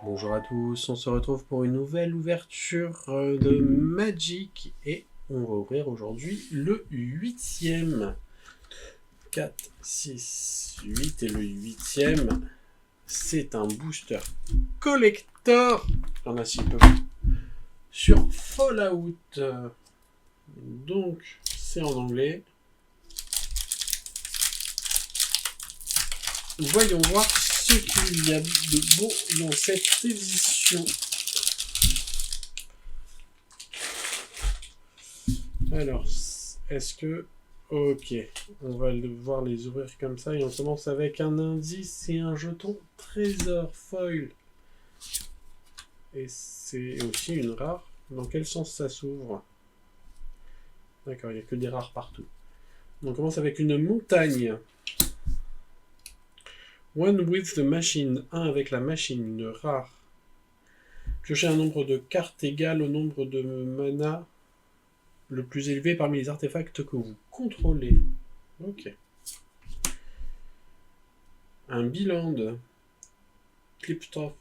Bonjour à tous, on se retrouve pour une nouvelle ouverture de Magic et on va ouvrir aujourd'hui le 8e. 4, 6, 8 et le 8e, c'est un booster collector, il y en a si peu, sur Fallout. Donc c'est en anglais. Voyons voir ce qu'il y a de beau dans cette édition. Alors, est-ce que... Ok, on va devoir les ouvrir comme ça et on commence avec un indice et un jeton trésor foil. Et c'est aussi une rare. Dans quel sens ça s'ouvre? D'accord, il n'y a que des rares partout. On commence avec une montagne. One with the machine, 1 avec la machine, une rare. Piochez un nombre de cartes égal au nombre de mana le plus élevé parmi les artefacts que vous contrôlez. Ok. Un Biland. Clifftop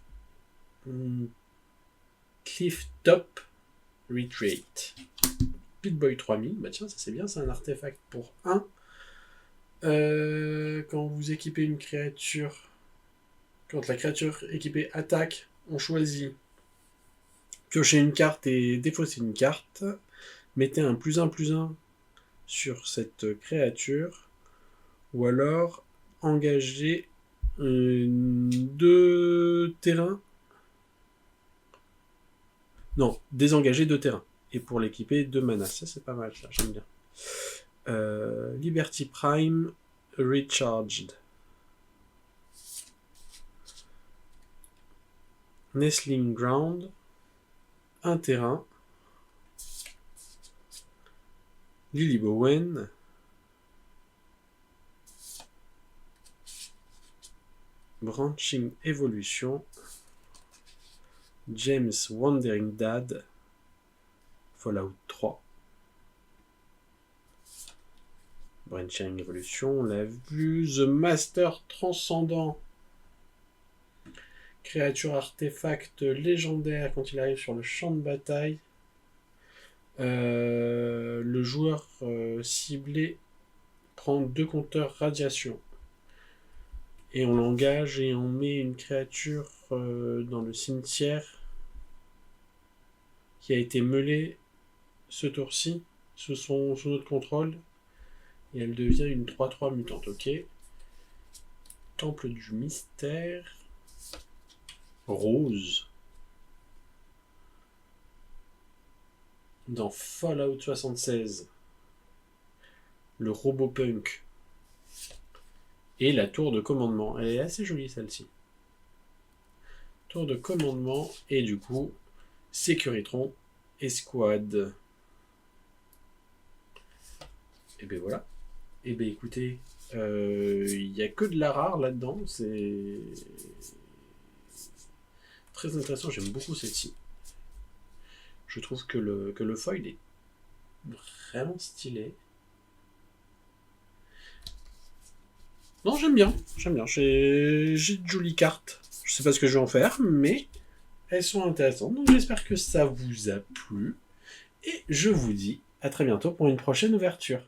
Retreat. Pitboy 3000. Bah tiens, ça c'est bien, c'est un artefact pour 1. Quand vous équipez une créature, quand la créature équipée attaque, on choisit piocher une carte et défausser une carte. Mettez un +1/+1 sur cette créature. Ou alors engager 2 terrains. Non, désengager 2 terrains. Et pour l'équiper, 2 mana. Ça, c'est pas mal, ça, j'aime bien. Liberty Prime Recharged. Nestling Ground. 1 terrain. Lily Bowen. Branching Evolution. James Wandering Dad. Fallout 3. Branching Evolution, on l'a vu. The Master Transcendant. Créature artefact légendaire quand il arrive sur le champ de bataille. Le joueur ciblé prend 2 compteurs radiation. Et on l'engage et on met une créature dans le cimetière qui a été meulée ce tour-ci sous notre contrôle. Et elle devient une 3/3 mutante. Ok. Temple du mystère. Rose. Dans Fallout 76. Le Robopunk. Et la tour de commandement. Elle est assez jolie celle-ci. Tour de commandement. Et du coup, Sécuritron Escouade. Et ben voilà. Et ben écoutez, il n'y a que de la rare là-dedans. C'est très intéressant. J'aime beaucoup celle-ci. Je trouve que le foil est vraiment stylé. Non, j'aime bien. J'ai de jolies cartes. Je sais pas ce que je vais en faire, mais elles sont intéressantes. Donc j'espère que ça vous a plu. Et je vous dis à très bientôt pour une prochaine ouverture.